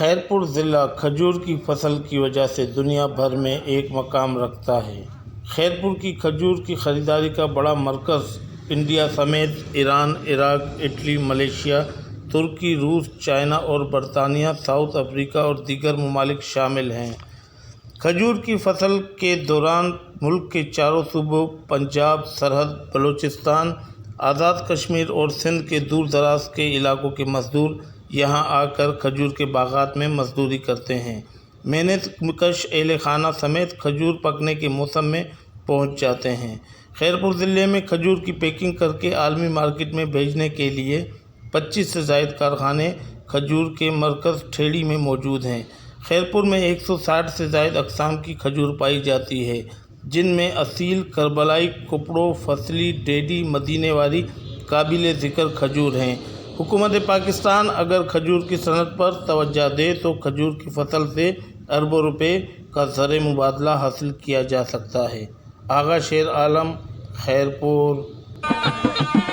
खैरपुर ज़िला खजूर की फसल की वजह से दुनिया भर में एक मकाम रखता है। खैरपुर की खजूर की ख़रीदारी का बड़ा मरकज़ इंडिया समेत ईरान, इराक, इटली, मलेशिया, तुर्की, रूस, चाइना और बरतानिया, साउथ अफ्रीका और दीगर ममालिक शामिल हैं। खजूर की फसल के दौरान मुल्क के चारों सूबों पंजाब, सरहद, बलूचिस्तान, आज़ाद कश्मीर और सिंध के दूर दराज के इलाकों के मज़दूर यहाँ आकर खजूर के बागात में मजदूरी करते हैं। मेहनतकश अहले खाना समेत खजूर पकने के मौसम में पहुँच जाते हैं। खैरपुर ज़िले में खजूर की पैकिंग करके आलमी मार्केट में भेजने के लिए 25 से ज़ायद कारखाने खजूर के मरकज़ ठेड़ी में मौजूद हैं। खैरपुर में 160 से ज़ायद अक़साम की खजूर पाई जाती है, जिनमें असील, करबलाई, कुपड़ो, फसली, डेडी, मदीने वाली काबिल ज़िक्र खजूर हैं। हुकूमत पाकिस्तान अगर खजूर की सनत पर तवज्जो दे तो खजूर की फसल से अरबों रुपए का ज़र मुबादला हासिल किया जा सकता है। आगा शेर आलम, खैरपुर।